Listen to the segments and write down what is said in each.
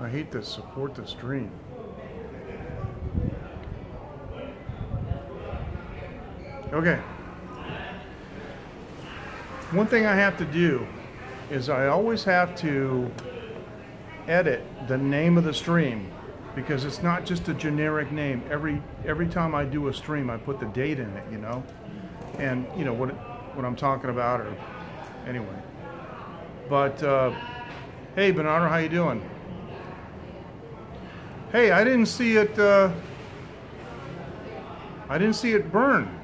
I hate to support the stream. Okay. One thing I have to do is I always have to edit the name of the stream, because it's not just a generic name. Every time I do a stream, I put the date in it, you know, and you know what I'm talking about, or anyway. But hey, Bernardo, how you doing? Hey, I didn't see it. I didn't see it burn.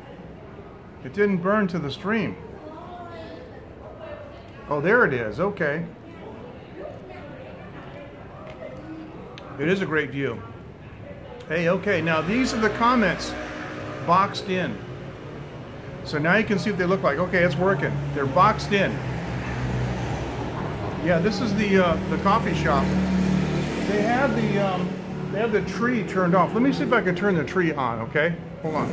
It didn't burn to the stream. Oh, there it is. Okay. It is a great view. Hey, okay, now these are the comments boxed in. So now you can see what they look like. Okay, it's working. They're boxed in. Yeah, this is the coffee shop. They have the tree turned off. Let me see if I can turn the tree on, okay? Hold on.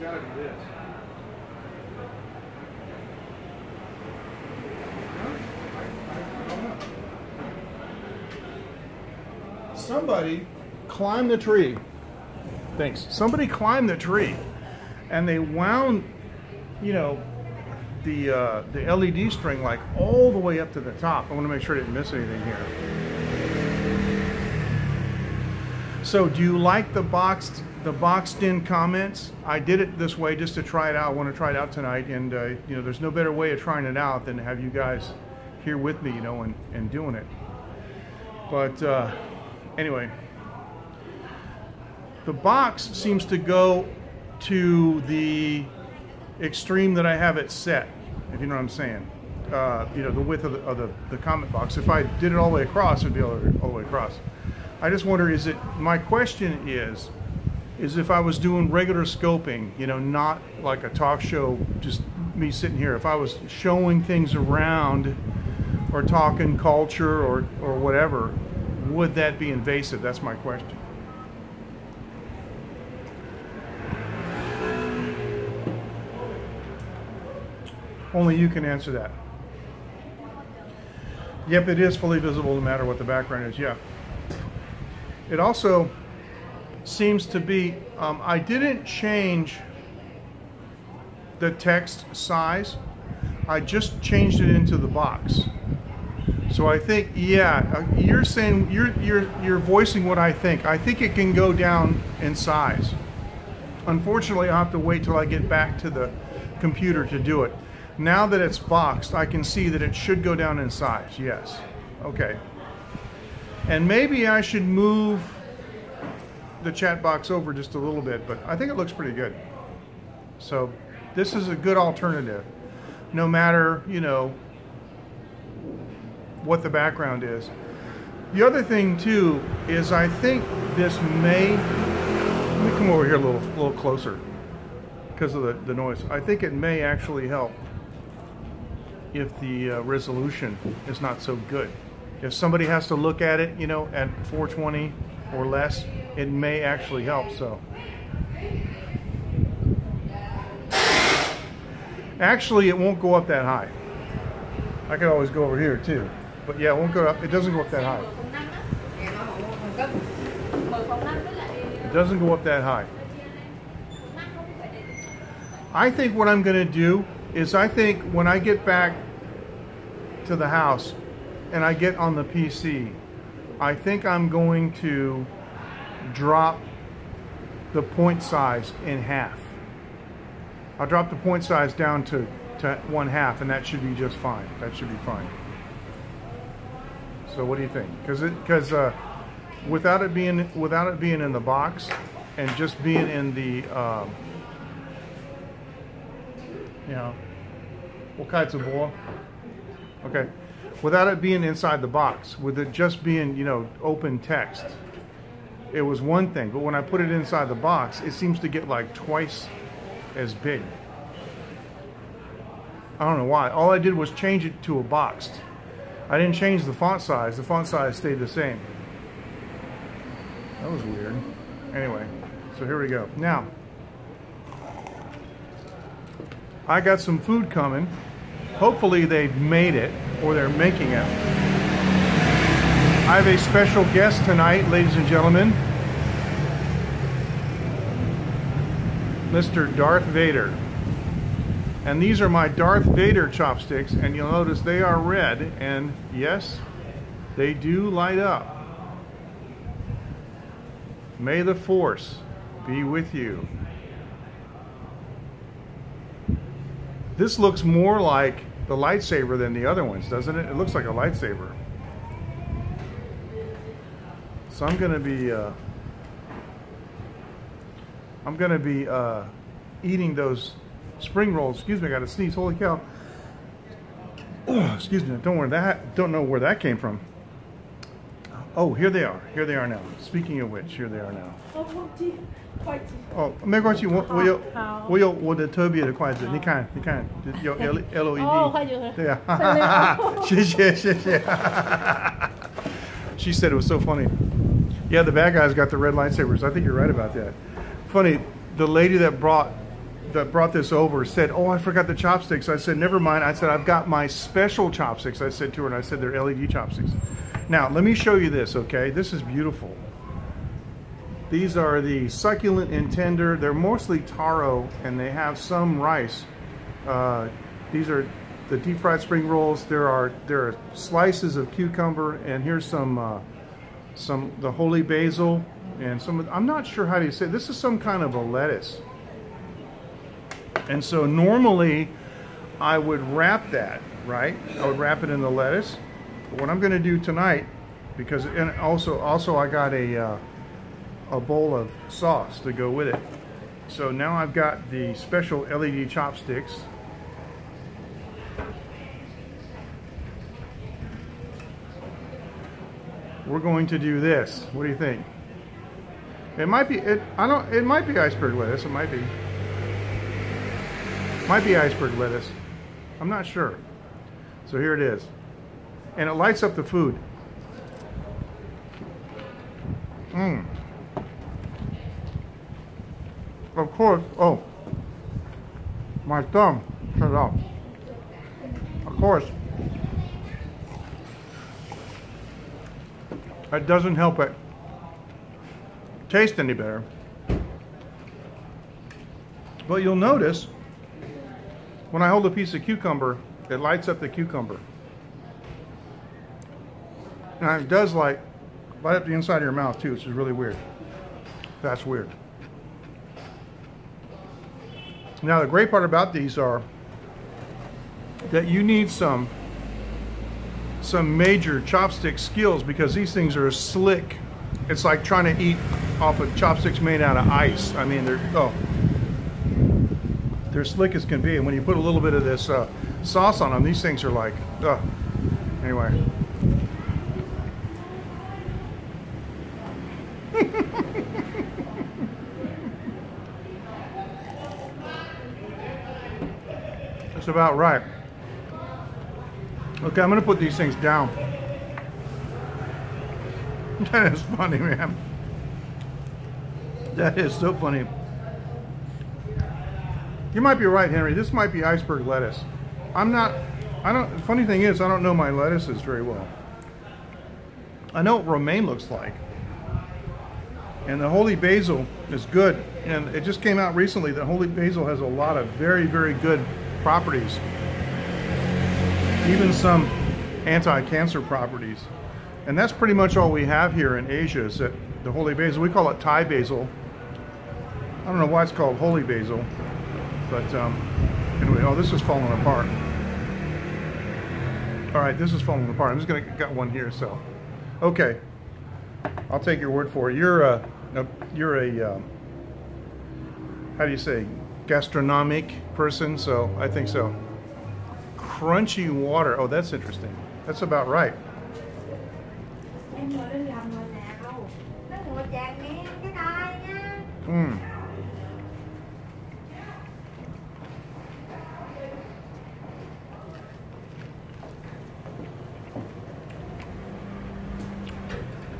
Gotta be this. I don't know. Somebody climbed the tree. Thanks. Somebody climbed the tree, and they wound, you know, the LED string like all the way up to the top. I want to make sure I didn't miss anything here. So, do you like the boxed in comments? I did it this way just to try it out. I want to try it out tonight, and you know, there's no better way of trying it out than to have you guys here with me, you know, and doing it. But anyway, the box seems to go to the extreme that I have it set, if you know what I'm saying. You know, the width of the comment box. If I did it all the way across, it'd be all the way across. I just wonder, my question is if I was doing regular scoping, you know, not like a talk show, just me sitting here, if I was showing things around or talking culture or whatever, would that be invasive? That's my question. Only you can answer that. Yep, it is fully visible no matter what the background is, yeah. It also seems to be, I didn't change the text size. I just changed it into the box. So I think, yeah, you're saying, you're voicing what I think. I think it can go down in size. Unfortunately, I'll have to wait till I get back to the computer to do it. Now that it's boxed, I can see that it should go down in size, yes. Okay. And maybe I should move the chat box over just a little bit, but I think it looks pretty good. So this is a good alternative, no matter, you know, what the background is. The other thing too is I think this may, let me come over here a little closer because of the noise. I think it may actually help if the resolution is not so good. If somebody has to look at it, you know, at 420 or less, it may actually help. So actually it won't go up that high. I could always go over here too, but yeah, it won't go up. It doesn't go up that high. It doesn't go up that high. I think what I'm going to do is, I think when I get back to the house and I get on the PC, I think I'm going to drop the point size in half. I'll drop the point size down to 1/2, and that should be just fine. That should be fine. So what do you think? Because without it being in the box and just being in the you know, what kinds of boa? Okay. Without it being inside the box, with it just being, you know, open text, it was one thing. But when I put it inside the box, it seems to get like twice as big. I don't know why. All I did was change it to a boxed. I didn't change the font size. The font size stayed the same. That was weird. Anyway, so here we go. Now, I got some food coming. Hopefully they've made it, or they're making it. I have a special guest tonight, ladies and gentlemen. Mr. Darth Vader. And these are my Darth Vader chopsticks, and you'll notice they are red, and yes, they do light up. May the Force be with you. This looks more like the lightsaber than the other ones, doesn't it? It looks like a lightsaber. So I'm gonna be eating those spring rolls. Excuse me, I gotta sneeze. Holy cow! Oh, excuse me. Don't know where that came from. Oh, here they are. Here they are now. Speaking of which, here they are now. 哦，没关系，我的特别的筷子，你看有 LED。哦，快点。对啊，谢谢。She said it was so funny. Yeah, the bad guys got the red lightsabers. I think you're right about that. Funny, the lady that brought this over said, "Oh, I forgot the chopsticks." I said, "Never mind." I said, "I've got my special chopsticks." I said to her, and I said, "They're LED chopsticks." Now, let me show you this, okay? This is beautiful. These are the succulent and tender. They're mostly taro, and they have some rice. These are the deep fried spring rolls. There are slices of cucumber, and here's the holy basil, and I'm not sure how do you say this is some kind of a lettuce. And so normally I would wrap that, right? I would wrap it in the lettuce. But what I'm going to do tonight, because and also I got a bowl of sauce to go with it. So now I've got the special LED chopsticks. We're going to do this. What do you think? It might be it might be iceberg lettuce. It might be iceberg lettuce. I'm not sure. So here it is. And it lights up the food. Of course, oh, my thumb cut off. Of course, that doesn't help it taste any better. But you'll notice when I hold a piece of cucumber, it lights up the cucumber. And it does light up the inside of your mouth too, which is really weird. That's weird. Now the great part about these are that you need some major chopstick skills, because these things are slick. It's like trying to eat off of chopsticks made out of ice. I mean, they're slick as can be, and when you put a little bit of this sauce on them, these things are like, anyway. That's about right. Okay, I'm gonna put these things down. That is funny, man. That is so funny. You might be right, Henry. This might be iceberg lettuce. The funny thing is, I don't know my lettuces very well. I know what romaine looks like. And the holy basil is good. And it just came out recently that holy basil has a lot of very, very good properties. Even some anti-cancer properties. And that's pretty much all we have here in Asia, is that the holy basil. We call it Thai basil. I don't know why it's called holy basil. But anyway, oh, this is falling apart. All right, this is falling apart. I'm just gonna got one here, so. Okay, I'll take your word for it. You're a how do you say, gastronomic person? So I think so. Crunchy water. Oh, that's interesting. That's about right.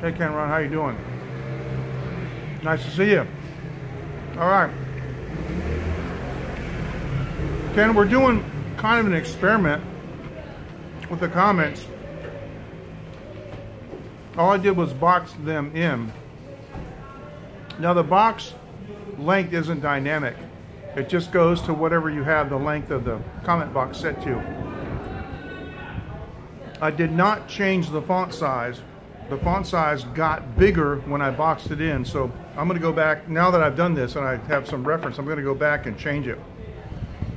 Hey, Cameron, how you doing? Nice to see you. All right. Ken, we're doing kind of an experiment with the comments. All I did was box them in. Now the box length isn't dynamic. It just goes to whatever you have the length of the comment box set to. I did not change the font size. The font size got bigger when I boxed it in, so I'm going to go back, now that I've done this and I have some reference, I'm going to go back and change it.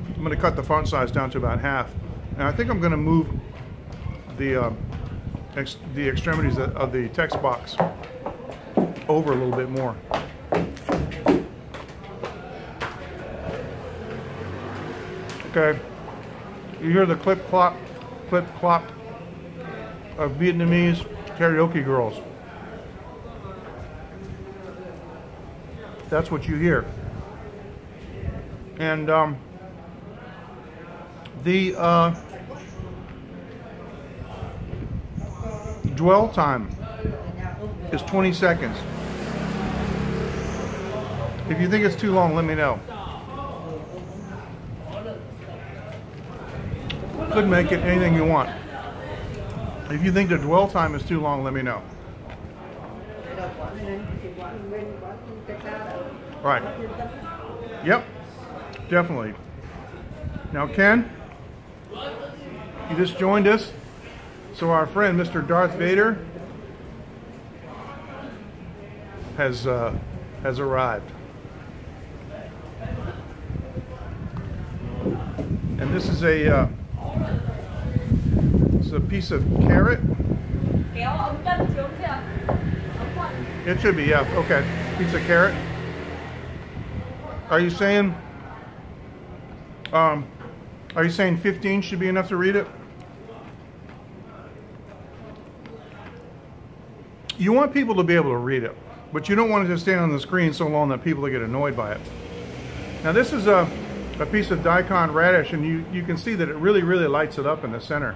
I'm going to cut the font size down to about half. And I think I'm going to move the extremities of the text box over a little bit more. Okay, you hear the clip clop of Vietnamese karaoke girls. That's what you hear. And the dwell time is 20 seconds. If you think it's too long, let me know. Could make it anything you want. If you think the dwell time is too long, let me know. Right. Yep, definitely. Now, Ken, you just joined us. So our friend, Mr. Darth Vader, has arrived. And this is a piece of carrot. It should be, yeah. Okay, piece of carrot. Are you saying 15 should be enough to read it? You want people to be able to read it, but you don't want it to stand on the screen so long that people get annoyed by it. Now this is a piece of daikon radish, and you can see that it really lights it up in the center.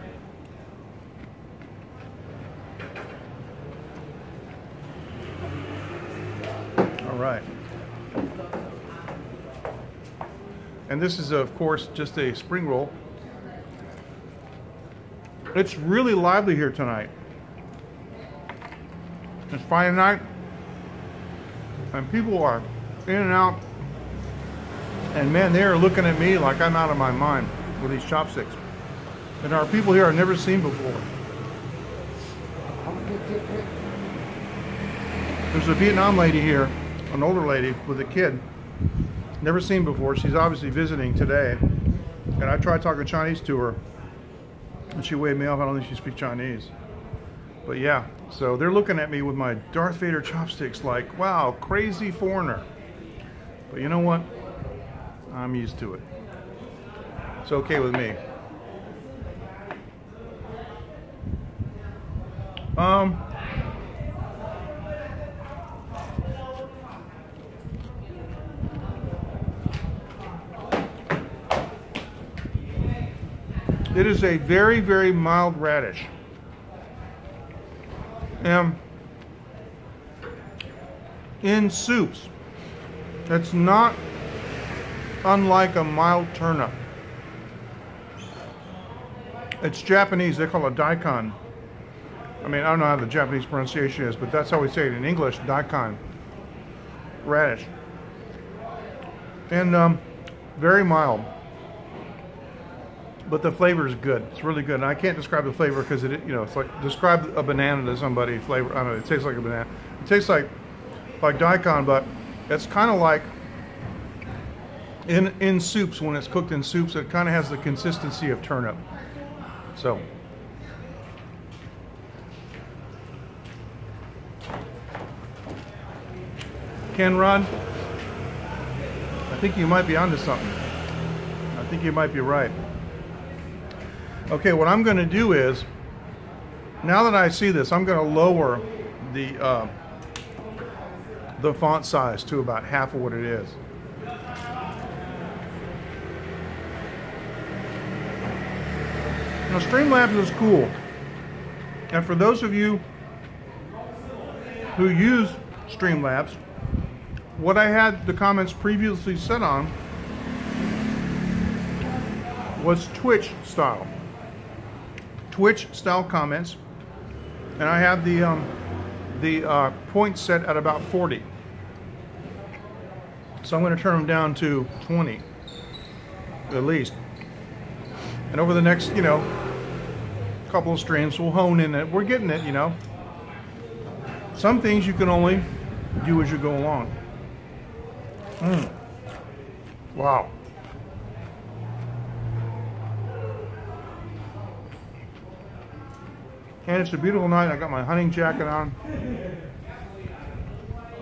All right. And this is, of course, just a spring roll. It's really lively here tonight. It's Friday night, and people are in and out, and man, they are looking at me like I'm out of my mind with these chopsticks. And there are people here I've never seen before. There's a Vietnam lady here, an older lady with a kid, never seen before. She's obviously visiting today, and I tried talking Chinese to her, and she waved me off. I don't think she speaks Chinese. But yeah, so they're looking at me with my Darth Vader chopsticks like, wow, crazy foreigner. But you know what? I'm used to it. It's okay with me. It is a very mild radish. In soups, it's not unlike a mild turnip. It's Japanese, they call it daikon. I mean, I don't know how the Japanese pronunciation is, but that's how we say it in English, daikon. Radish. And very mild. But the flavor is good. It's really good. And I can't describe the flavor because it's like, describe a banana to somebody, flavor, I don't know, it tastes like a banana. It tastes like daikon, but it's kind of like in soups, when it's cooked in soups, it kind of has the consistency of turnip. So. Ken Rod, I think you might be onto something. I think you might be right. Okay, what I'm going to do is, now that I see this, I'm going to lower the font size to about half of what it is. Now, Streamlabs is cool, and for those of you who use Streamlabs, what I had the comments previously set on was Twitch style comments, and I have the points set at about 40. So I'm going to turn them down to 20 at least. And over the next, you know, couple of streams, we'll hone in it. We're getting it, you know. Some things you can only do as you go along. Wow. And it's a beautiful night. I got my hunting jacket on.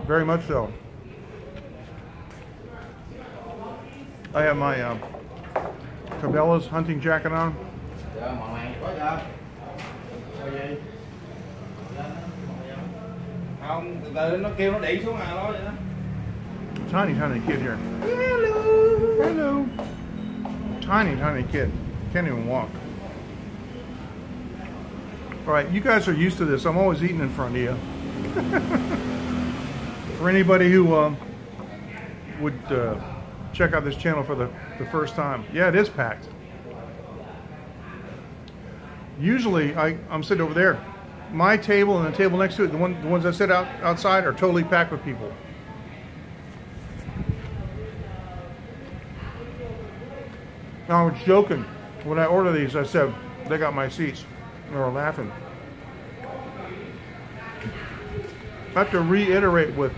Very much so. I have my Cabela's hunting jacket on. Tiny kid here. Hello. Tiny kid. Can't even walk. All right, you guys are used to this. I'm always eating in front of you. For anybody who would check out this channel for the first time, yeah, it is packed. Usually, I'm sitting over there. My table and the table next to it, the ones that sit outside, are totally packed with people. Now, I was joking when I ordered these. I said they got my seats. They were laughing. I have to reiterate with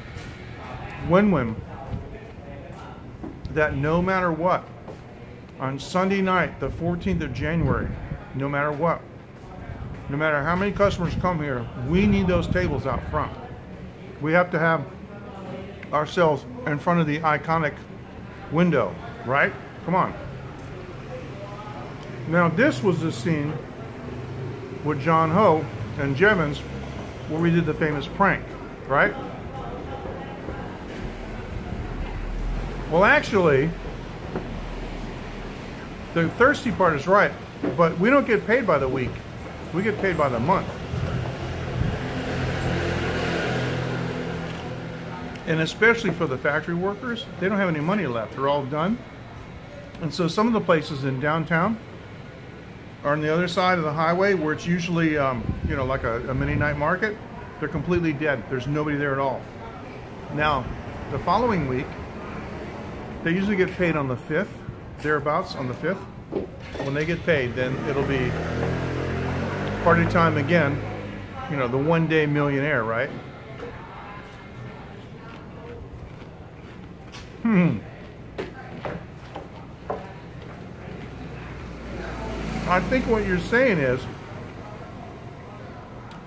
Win-Win that no matter what, on Sunday night, the 14th of January, no matter what, no matter how many customers come here, we need those tables out front. We have to have ourselves in front of the iconic window, right? Come on. Now, this was the scene with John Ho and Jevons where we did the famous prank, right? Well, actually, the thirsty part is right, but we don't get paid by the week. We get paid by the month. And especially for the factory workers, they don't have any money left. They're all done. And so some of the places in downtown are on the other side of the highway where it's usually, you know, like a mini night market. They're completely dead. There's nobody there at all. Now, the following week, they usually get paid on the 5th, thereabouts, on the 5th. When they get paid, then it'll be party time again. You know, the one-day millionaire, right? I think what you're saying is,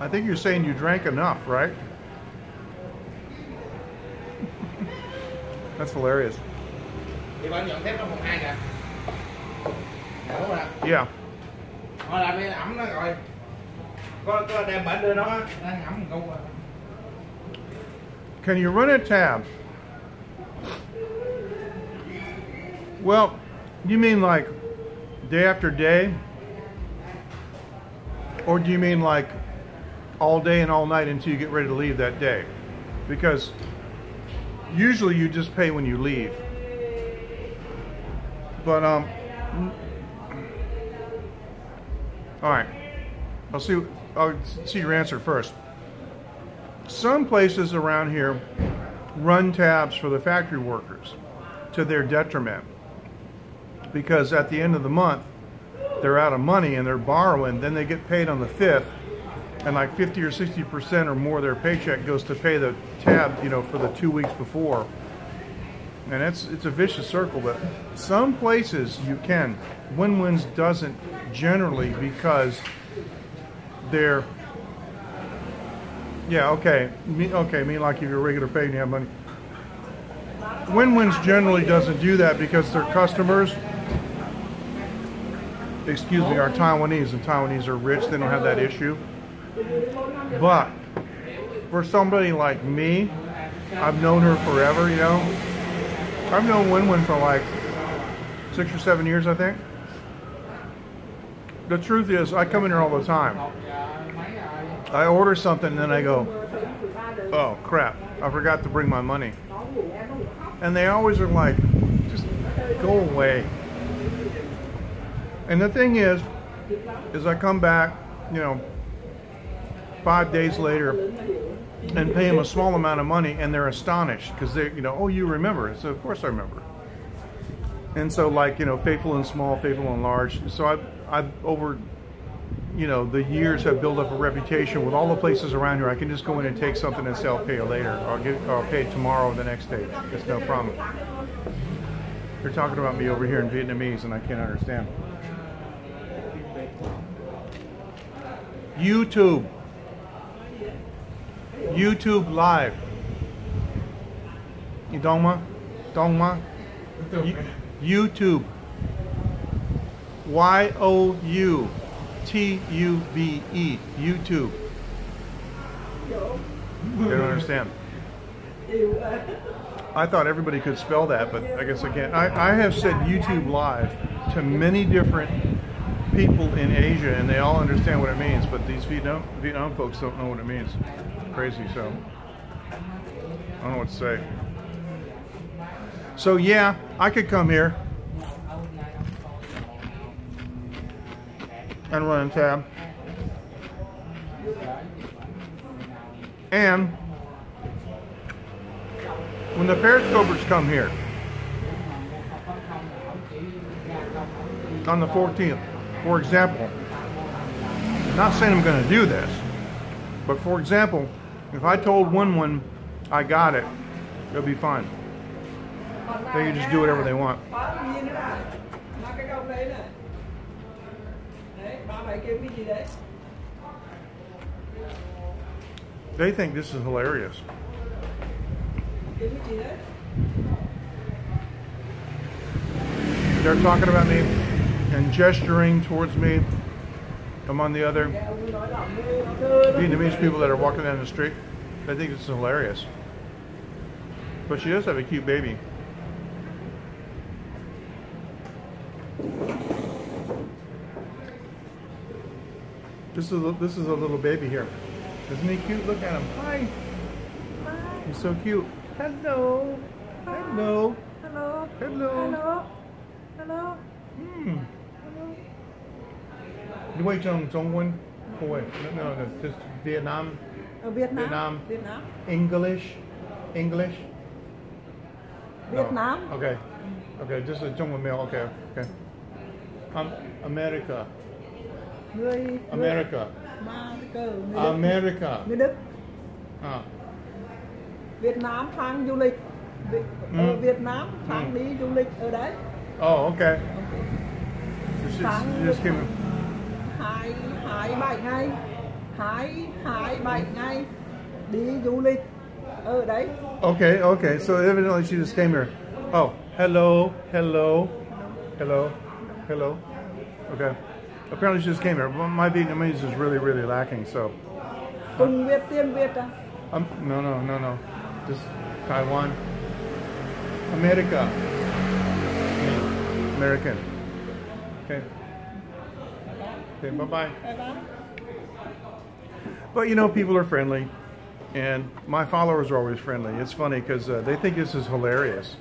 I think you're saying you drank enough, right? That's hilarious. Yeah. Can you run a tab? Well, you mean like day after day? Or do you mean like all day and all night until you get ready to leave that day? Because usually you just pay when you leave. But all right, I'll see your answer first. Some places around here run tabs for the factory workers to their detriment, because at the end of the month they're out of money and they're borrowing. Then they get paid on the 5th, and like 50 or 60% or more of their paycheck goes to pay the tab, you know, for the 2 weeks before. And it's a vicious circle. But some places you can. Win-Win's doesn't generally, because they're, yeah, okay, mean like if you're regular paid and you have money. Win-Win's generally doesn't do that because their customers, excuse me, are Taiwanese, and Taiwanese are rich. They don't have that issue. But for somebody like me, I've known her forever, you know. I've known Win-Win for like 6 or 7 years, I think. The truth is, I come in here all the time. I order something and then I go, oh crap, I forgot to bring my money. And they always are like, just go away. And the thing is I come back, you know, 5 days later and pay them a small amount of money, and they're astonished because they, you know, oh, you remember? So of course I remember. And so, like, you know, faithful and small, faithful and large. So I've over, you know, the years have built up a reputation with all the places around here. I can just go in and take something and say I'll pay you later, or I'll pay tomorrow or the next day. It's no problem. They're talking about me over here in Vietnamese, and I can't understand. YouTube live. You Dongma? YouTube. YOUTUBE. YouTube. They don't understand. I thought everybody could spell that, but I guess I can't. I have said YouTube live to many different people in Asia, and they all understand what it means, but these Vietnam folks don't know what it means. It's crazy, so I don't know what to say. So yeah, I could come here and run a tab, and when the Periscopers come here on the 14th, for example, I'm not saying I'm going to do this, but for example, if I told one I got it, it'll be fine. They can just do whatever they want. They think this is hilarious. They're talking about me and gesturing towards me among the other Vietnamese people that are walking down the street. They think this is hilarious. But she does have a cute baby. This is a little baby here. Isn't he cute? Look at him. Hi. He's so cute. Hello. Hello. Hello. Hello. Hello. You wait trong Trung Quân? No, just Vietnam. Vietnam. English. Vietnam. No. Okay, just a Trung Quân mail. Okay. America. America. Người Đức. Việt Nam tháng du lịch. Ở Việt Nam tháng đi du lịch ở đấy. Oh, okay. So she just came. 27 ngày. 27 ngày đi du lịch ở đấy. Okay. So evidently she just came here. Oh, hello. Okay. Apparently she just came here. My Vietnamese is really lacking, so. Cùng Việt tiếng Việt à? No. Just Taiwan. American. Okay, bye-bye. But you know, people are friendly, and my followers are always friendly. It's funny because they think this is hilarious,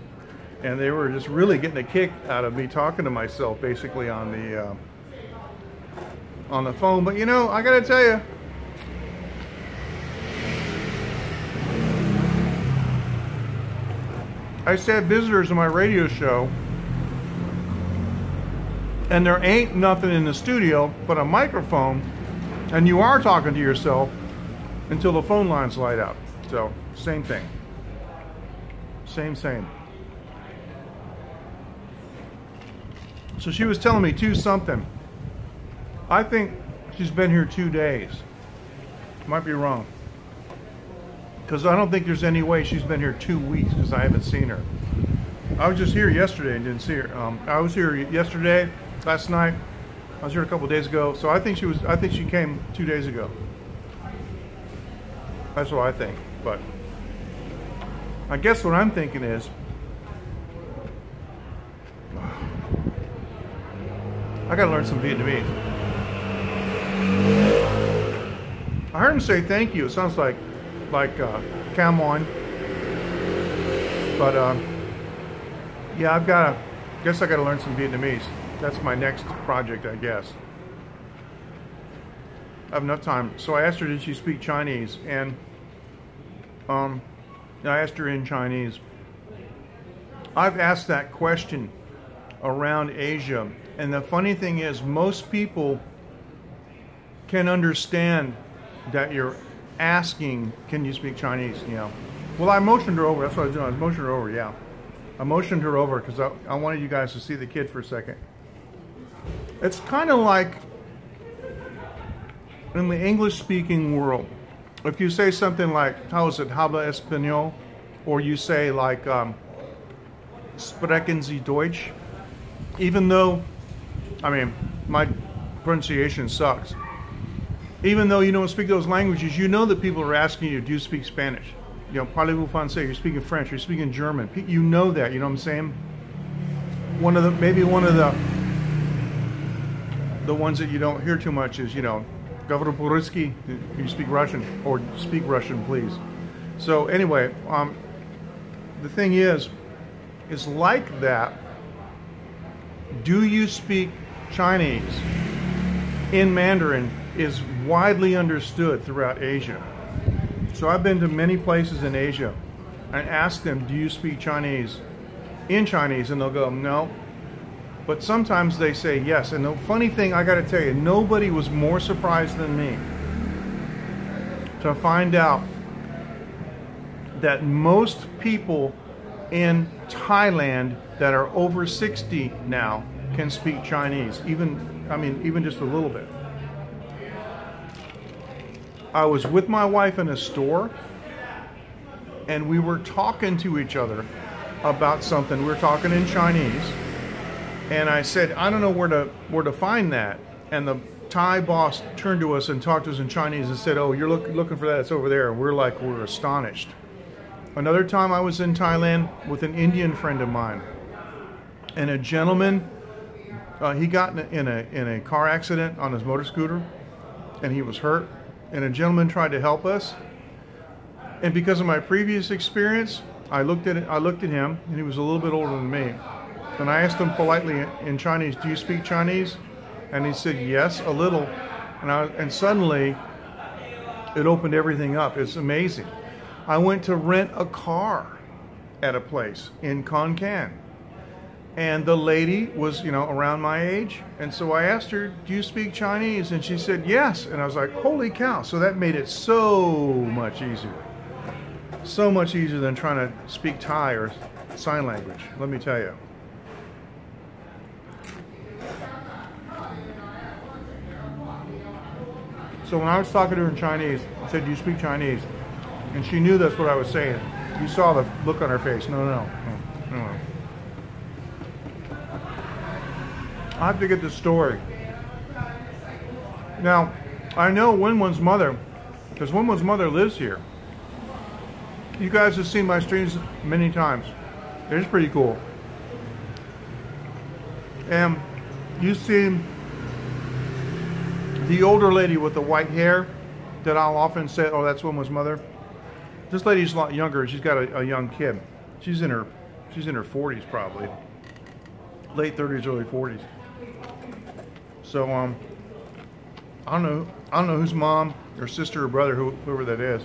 and they were just really getting a kick out of me talking to myself, basically on the phone. But you know, I gotta tell you, I said visitors on my radio show, and there ain't nothing in the studio but a microphone, and you are talking to yourself until the phone lines light up. So, same thing. Same. So she was telling me 2 something. I think she's been here 2 days. Might be wrong. Because I don't think there's any way she's been here 2 weeks, because I haven't seen her. I was just here yesterday and didn't see her. I was here yesterday, last night. I was here a couple days ago, so I think she came 2 days ago. That's what I think. But I guess what I'm thinking is, I gotta learn some Vietnamese. I heard him say thank you. It sounds like Cam on. But yeah, guess I gotta learn some Vietnamese. That's my next project, I guess. I have enough time. So I asked her, did she speak Chinese? And I asked her in Chinese. I've asked that question around Asia, and the funny thing is, most people can understand that you're asking, can you speak Chinese? You know. Well, I motioned her over. That's what I was doing. I was motioning her over. Yeah, I motioned her over because I wanted you guys to see the kid for a second. It's kind of like in the English-speaking world, if you say something like, how is it, habla español? Or you say like, sprechen Sie Deutsch? Even though, I mean, my pronunciation sucks. Even though you don't speak those languages, you know that people are asking you, do you speak Spanish? You know, parlez-vous français? You're speaking French, you're speaking German. You know that, you know what I'm saying? Maybe one of the ones that you don't hear too much is, you know, Governor Puriski, you speak Russian, or speak Russian, please. So anyway, the thing is like that. Do you speak Chinese in Mandarin is widely understood throughout Asia. So I've been to many places in Asia and asked them, do you speak Chinese in Chinese? And they'll go, no. But sometimes they say yes. And the funny thing, I got to tell you, nobody was more surprised than me to find out that most people in Thailand that are over 60 now can speak Chinese, even just a little bit. I was with my wife in a store, and we were talking to each other about something. We were talking in Chinese, and I said, I don't know where to find that. And the Thai boss turned to us and talked to us in Chinese and said, oh, you're looking for that, it's over there. And we're astonished. Another time I was in Thailand with an Indian friend of mine, and a gentleman, he got in a car accident on his motor scooter, and he was hurt. And a gentleman tried to help us, and because of my previous experience, I looked at him, and he was a little bit older than me, and I asked him politely in Chinese, do you speak Chinese? And he said yes, a little, and suddenly it opened everything up. It's amazing. I went to rent a car at a place in Khon Kaen, and the lady was, around my age, and so I asked her, do you speak Chinese? And she said yes, and I was like, holy cow. So that made it so much easier. So much easier than trying to speak Thai or sign language, let me tell you. So when I was talking to her in Chinese, I said, do you speak Chinese? And she knew that's what I was saying. You saw the look on her face. No. I have to get the story. Now, I know Winwin's mother, because Winwin's mother lives here. You guys have seen my streams many times. It's pretty cool. And you've seen the older lady with the white hair that I'll often say, oh, that's Winwin's mother. This lady's a lot younger. She's got a young kid. She's in her 40s probably. Late 30s, early 40s. So I don't know whose mom or sister or brother, whoever that is.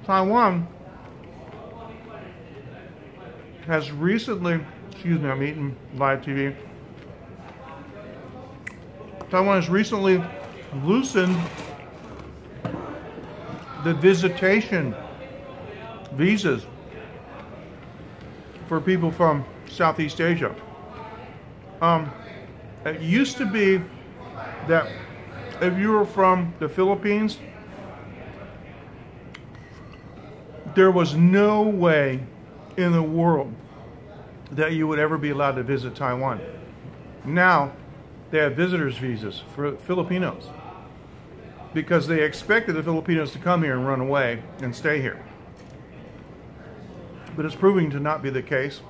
Taiwan has recently, I'm eating live TV. Taiwan has recently loosened the visitation visas for people from Southeast Asia. It used to be that if you were from the Philippines, there was no way in the world that you would ever be allowed to visit Taiwan. Now, they have visitors visas for Filipinos because they expected the Filipinos to come here and run away and stay here. But it's proving to not be the case.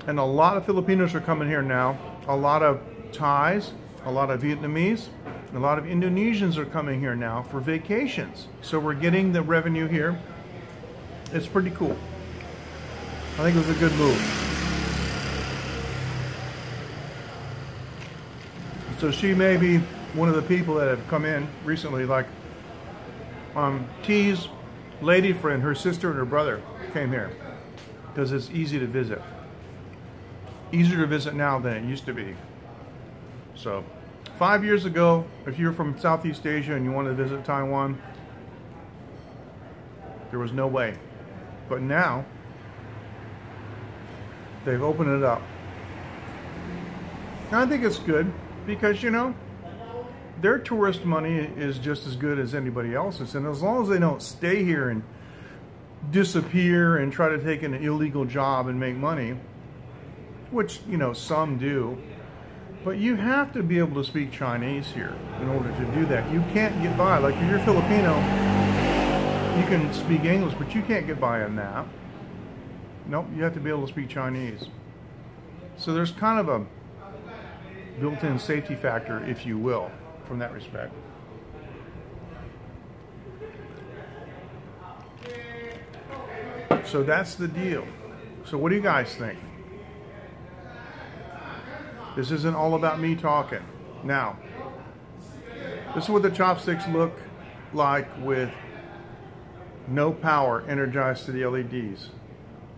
And a lot of Filipinos are coming here now. A lot of Thais, a lot of Vietnamese, a lot of Indonesians are coming here now for vacations. So we're getting the revenue here. It's pretty cool. I think it was a good move. So she may be one of the people that have come in recently, like T's lady friend, her sister and her brother came here because it's easy to visit. Easier to visit now than it used to be. So 5 years ago, if you're from Southeast Asia and you want to visit Taiwan, there was no way. But now, they've opened it up. And I think it's good because, you know, their tourist money is just as good as anybody else's. And as long as they don't stay here and disappear and try to take an illegal job and make money, which, you know, some do, but you have to be able to speak Chinese here in order to do that. You can't get by. Like, if you're Filipino, you can speak English, but you can't get by on that. Nope, you have to be able to speak Chinese. So there's kind of a built-in safety factor, if you will, from that respect. So that's the deal. So what do you guys think? This isn't all about me talking. Now, this is what the chopsticks look like with no power energized to the LEDs.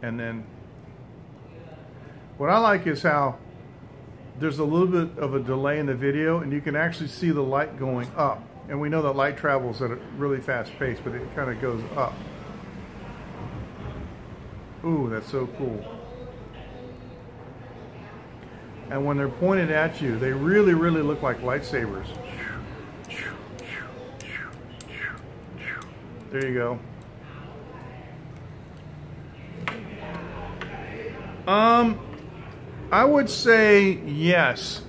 And then what I like is how there's a little bit of a delay in the video and you can actually see the light going up. And we know that light travels at a really fast pace, but it kind of goes up. Ooh, that's so cool. And when they're pointed at you, they really, really look like lightsabers. There you go. I would say yes,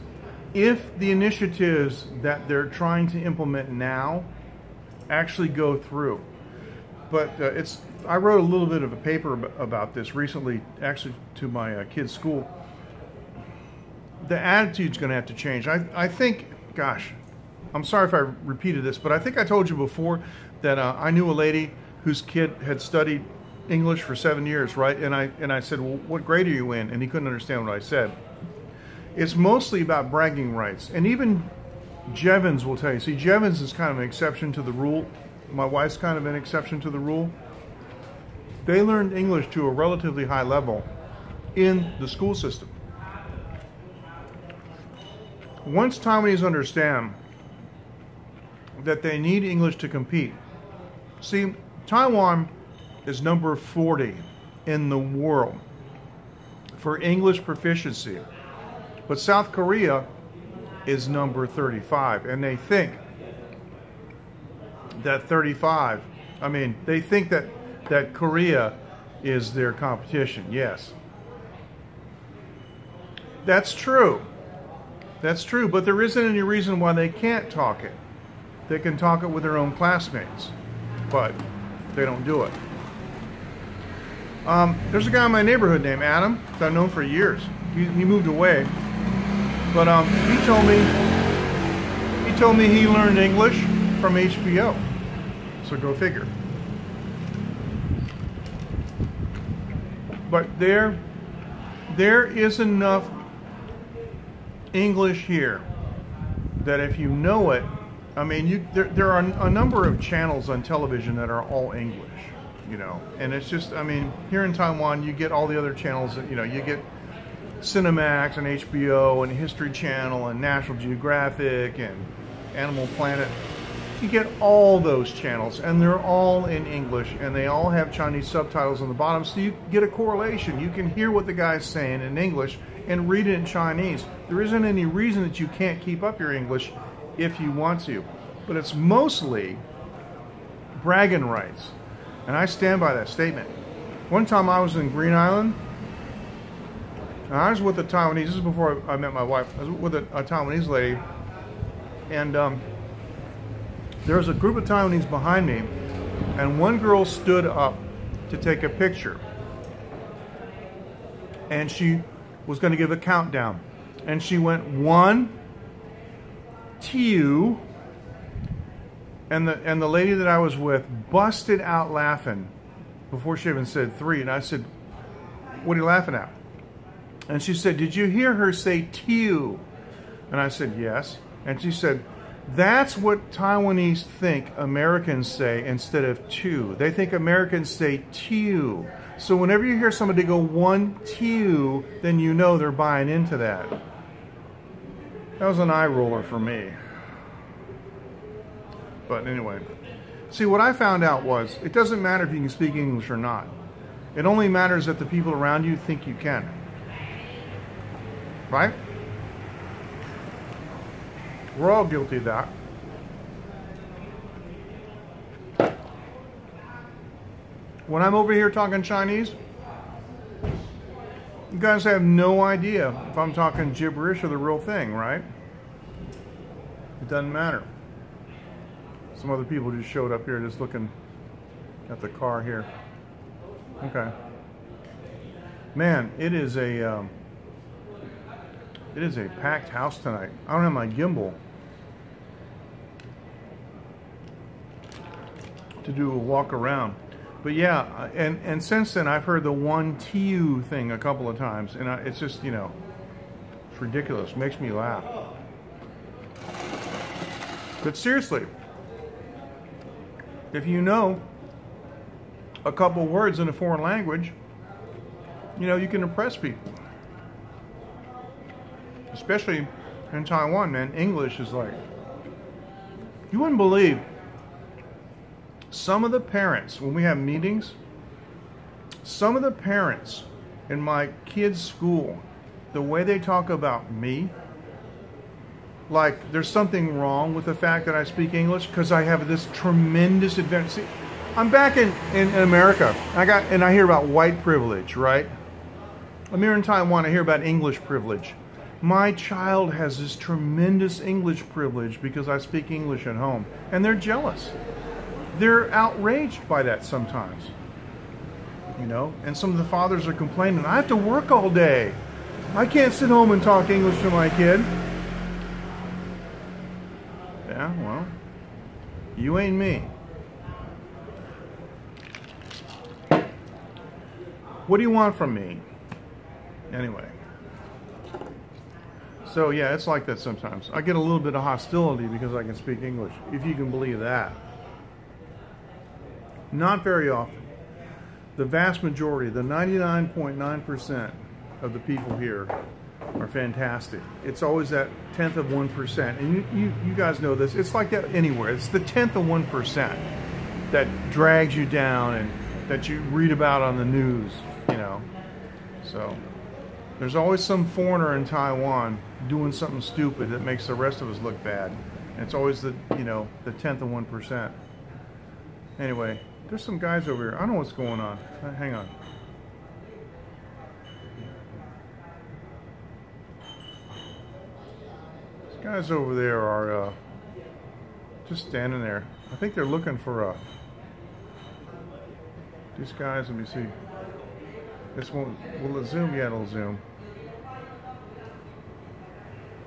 if the initiatives that they're trying to implement now actually go through. But I wrote a little bit of a paper about this recently, actually to my kids' school. The attitude's going to have to change. I think, gosh, I'm sorry if I repeated this, but I think I told you before that I knew a lady whose kid had studied English for 7 years, right? And I said, well, what grade are you in? And he couldn't understand what I said. It's mostly about bragging rights. And even Jevons will tell you. See, Jevons is kind of an exception to the rule. My wife's kind of an exception to the rule. They learned English to a relatively high level in the school system. Once Taiwanese understand that they need English to compete. See, Taiwan is number 40 in the world for English proficiency. But South Korea is number 35. And they think that 35, I mean, they think that Korea is their competition. Yes. That's true. That's true, but there isn't any reason why they can't talk it. They can talk it with their own classmates, but they don't do it. There's a guy in my neighborhood named Adam that I've known for years. He moved away, but he told me he learned English from HBO. So go figure. But there is enough English here that if you know it, I mean, there are a number of channels on television that are all English, you know, and it's just, I mean, here in Taiwan you get all the other channels that, you know, you get Cinemax and HBO and History Channel and National Geographic and Animal Planet. You get all those channels and they're all in English and they all have Chinese subtitles on the bottom, so you get a correlation. You can hear what the guy's saying in English and read it in Chinese. There isn't any reason that you can't keep up your English if you want to, but it's mostly bragging rights, and I stand by that statement. One time I was in Green Island, and I was with a Taiwanese, this is before I met my wife, I was with a Taiwanese lady, and there was a group of Taiwanese behind me, and one girl stood up to take a picture, and she was going to give a countdown, and she went 1, 2, and the lady that I was with busted out laughing before she even said 3, and I said, "What are you laughing at?" And she said, "Did you hear her say 2?" And I said, "Yes." And she said, that's what Taiwanese think Americans say instead of two. They think Americans say two. So whenever you hear somebody go 1 two, then you know they're buying into that. That was an eye roller for me. But anyway, see, what I found out was it doesn't matter if you can speak English or not. It only matters that the people around you think you can. Right? We're all guilty of that. When I'm over here talking Chinese, you guys have no idea if I'm talking gibberish or the real thing, right? It doesn't matter. Some other people just showed up here just looking at the car here. Okay. Man, it is a packed house tonight. I don't have my gimbal to do a walk around. But yeah, and since then I've heard the 1 TU thing a couple of times, and it's just, you know, it's ridiculous. It makes me laugh. But seriously, if you know a couple words in a foreign language, you know, you can impress people. Especially in Taiwan, man, English is like, you wouldn't believe some of the parents, when we have meetings, some of the parents in my kids' school, the way they talk about me, like there's something wrong with the fact that I speak English because I have this tremendous advantage. See, I'm back in America. I hear about white privilege, right? I'm here in Taiwan, I hear about English privilege. My child has this tremendous English privilege because I speak English at home, and they're jealous. They're outraged by that sometimes, you know, and some of the fathers are complaining, I have to work all day. I can't sit home and talk English to my kid. Yeah, well, you ain't me. What do you want from me? Anyway. So yeah, it's like that sometimes. I get a little bit of hostility because I can speak English, if you can believe that. Not very often. The vast majority, the 99.9% of the people here are fantastic. It's always that 1/10 of 1%. And you guys know this. It's like that anywhere. It's the 1/10 of 1% that drags you down and that you read about on the news, you know. So there's always some foreigner in Taiwan doing something stupid that makes the rest of us look bad. And it's always the, you know, the 1/10 of 1%. Anyway, there's some guys over here. I don't know what's going on. Hang on. These guys over there are just standing there. I think they're looking for these guys. Let me see. This won't. Will it zoom? Yeah, it'll zoom.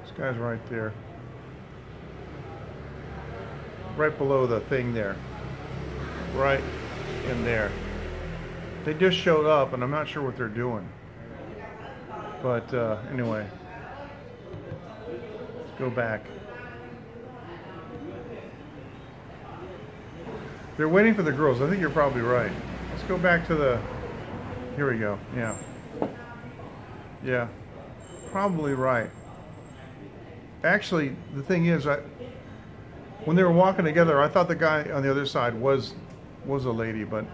This guy's right there. Right below the thing there. Right in there. They just showed up and I'm not sure what they're doing. But anyway. Let's go back. They're waiting for the girls. I think you're probably right. Let's go back to the... Here we go. Yeah. Yeah. Probably right. Actually, the thing is, when they were walking together, I thought the guy on the other side was a lady, but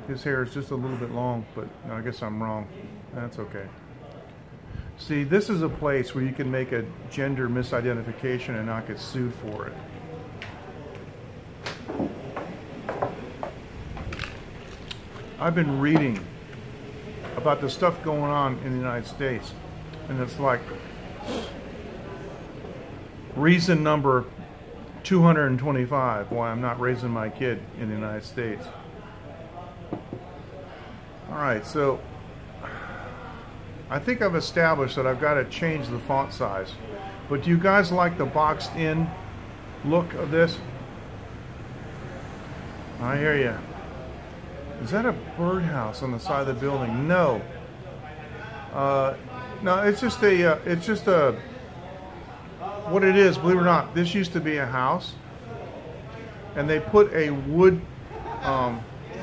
his hair is just a little bit long. But no, I guess I'm wrong. That's okay. See, this is a place where you can make a gender misidentification and not get sued for it. I've been reading about the stuff going on in the United States, and it's like reason number 225 why I'm not raising my kid in the United States. Alright, so I think I've established that I've got to change the font size. But do you guys like the boxed in look of this? I hear you. Is that a birdhouse on the side of the building? No. No, it's just a what it is, believe it or not, this used to be a house, and they put a wood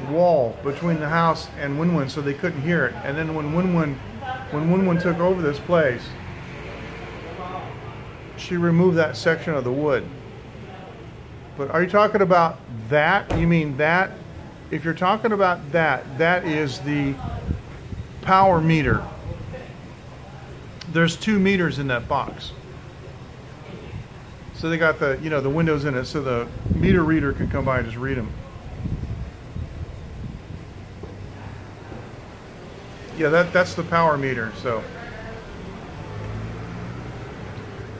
wall between the house and Win-Win so they couldn't hear it. And then when Win-Win took over this place, she removed that section of the wood. But are you talking about that? You mean that? If you're talking about that, that is the power meter. There's 2 meters in that box. So they got the, you know, the windows in it so the meter reader can come by and just read them. Yeah, that's the power meter, so.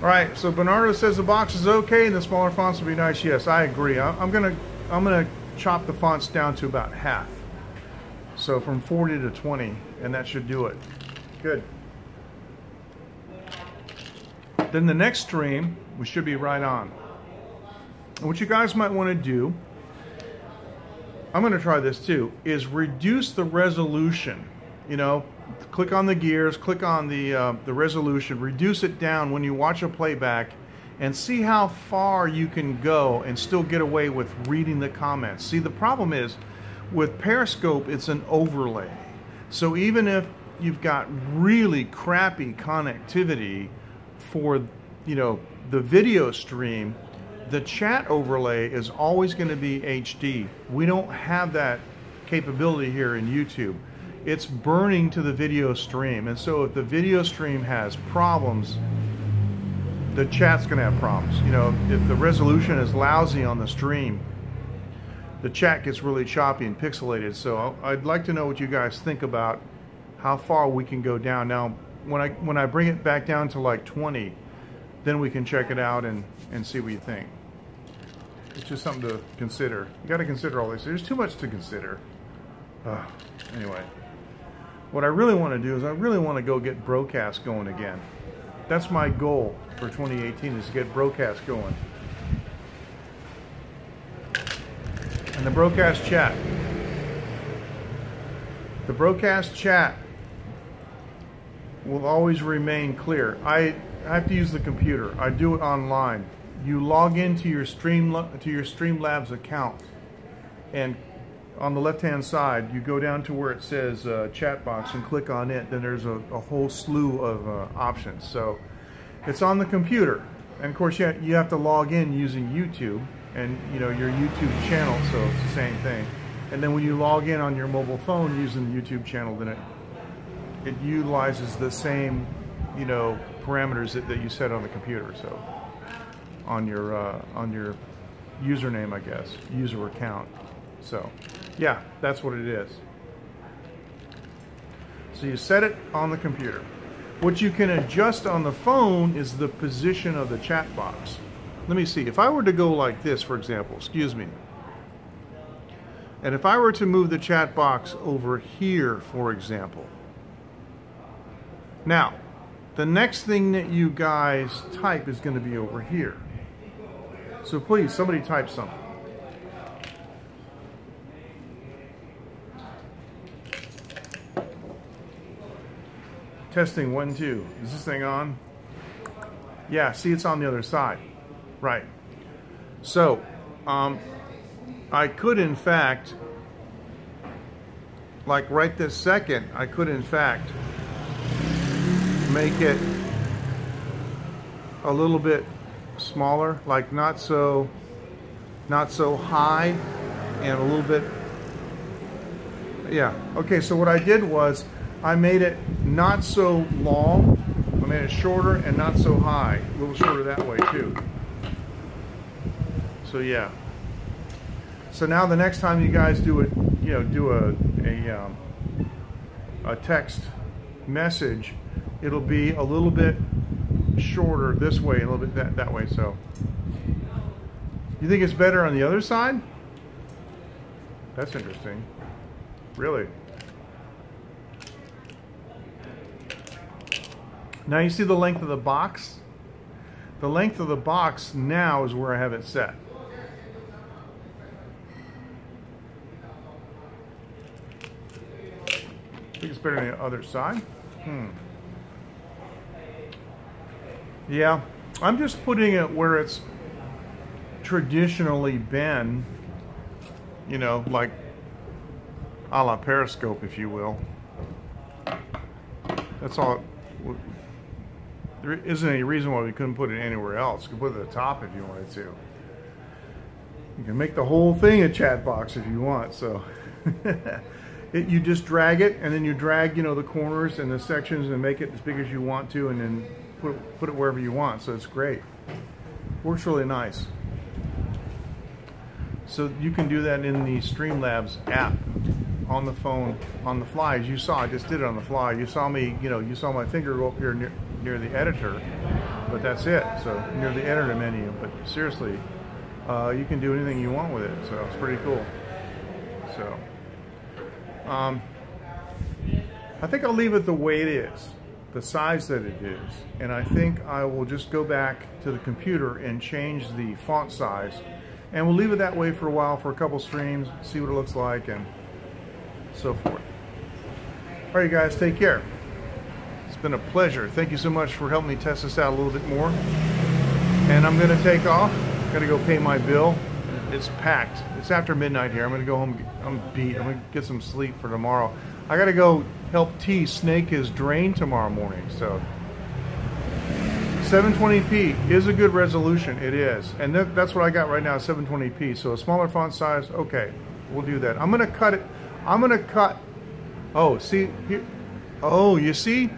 All right, so Bernardo says the box is okay and the smaller fonts would be nice. Yes, I agree. I'm gonna chop the fonts down to about half. So from 40 to 20, and that should do it. Good. Then the next stream, we should be right on. And what you guys might want to do, I'm going to try this too, is reduce the resolution. You know, click on the gears, click on the resolution, reduce it down when you watch a playback, and see how far you can go and still get away with reading the comments. See, the problem is, with Periscope, it's an overlay. So even if you've got really crappy connectivity for, you know, the video stream, the chat overlay is always going to be HD. We don't have that capability here in YouTube. It's burning to the video stream, and so if the video stream has problems, the chat's going to have problems. You know, if the resolution is lousy on the stream, the chat gets really choppy and pixelated. So I'd like to know what you guys think about how far we can go down. Now, when I bring it back down to like 20, then we can check it out and see what you think. It's just something to consider. You got to consider all this. There's too much to consider. Anyway, what I really want to do is I really want to go get broadcast going again. That's my goal for 2018, is to get broadcast going. And the broadcast chat. The broadcast chat will always remain clear. I have to use the computer. I do it online. You log into your Streamlabs account, and on the left-hand side, you go down to where it says chat box and click on it. Then there's a whole slew of options. So it's on the computer, and of course you have to log in using YouTube and, you know, your YouTube channel. So it's the same thing. And then when you log in on your mobile phone using the YouTube channel, then it utilizes the same, you know, parameters that you set on the computer. So on your username, I guess, user account. So yeah, that's what it is. So you set it on the computer. What you can adjust on the phone is the position of the chat box. Let me see. If I were to go like this, for example, excuse me, and if I were to move the chat box over here, for example, now the next thing that you guys type is going to be over here. So please, somebody type something. Testing 1, 2. Is this thing on? Yeah, see, it's on the other side. Right. So, I could in fact, like right this second, I could in fact make it a little bit smaller, like not so high, and a little bit, yeah. Okay, so what I did was I made it not so long, I made it shorter and not so high, a little shorter that way too. So yeah. So now the next time you guys do it, you know, do a text message, it'll be a little bit shorter this way, a little bit that way. So you think it's better on the other side? That's interesting. Really? Now you see the length of the box? The length of the box now is where I have it set. I think it's better on the other side. Yeah, I'm just putting it where it's traditionally been, you know, like a la Periscope, if you will. That's all. There isn't any reason why we couldn't put it anywhere else. You could put it at the top if you wanted to. You can make the whole thing a chat box if you want. So you just drag it, and then you drag, you know, the corners and the sections and make it as big as you want to, and then put it wherever you want. So it's great. Works really nice. So you can do that in the Streamlabs app on the phone, on the fly. As you saw, I just did it on the fly. You saw me, you know, you saw my finger go up here near the editor, but that's it. So near the editor menu. But seriously, you can do anything you want with it. So it's pretty cool. So I think I'll leave it the way it is, the size that it is, and I think I will just go back to the computer and change the font size, and we'll leave it that way for a while, for a couple streams, see what it looks like, and so forth. All right, you guys, take care. It's been a pleasure. Thank you so much for helping me test this out a little bit more. And I'm going to take off. Got to go pay my bill. It's packed. It's after midnight here. I'm going to go home. I'm beat. I'm going to get some sleep for tomorrow. I got to go help T snake his drain tomorrow morning. So 720p is a good resolution. It is. And that's what I got right now, 720p. So a smaller font size, okay, we'll do that. I'm going to cut it. I'm going to cut. Oh, see here. Oh, you see?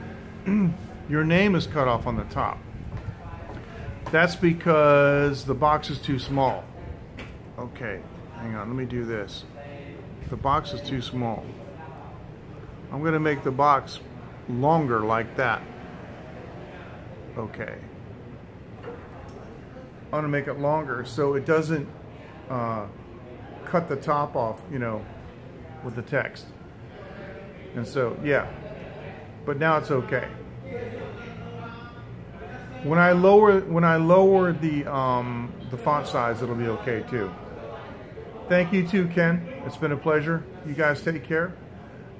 Your name is cut off on the top. That's because the box is too small. Okay, hang on, let me do this. The box is too small. I'm going to make the box longer like that. Okay. I'm going to make it longer so it doesn't cut the top off, you know, with the text. And so, yeah. But now it's okay. When I lower the font size, it'll be okay too. Thank you too, Ken. It's been a pleasure. You guys take care,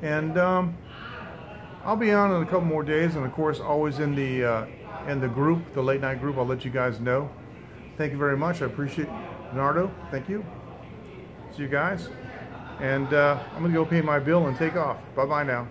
and I'll be on in a couple more days, and of course, always in the group, the late night group. I'll let you guys know. Thank you very much. I appreciate it. Nardo. Thank you. See you guys, and I'm gonna go pay my bill and take off. Bye bye now.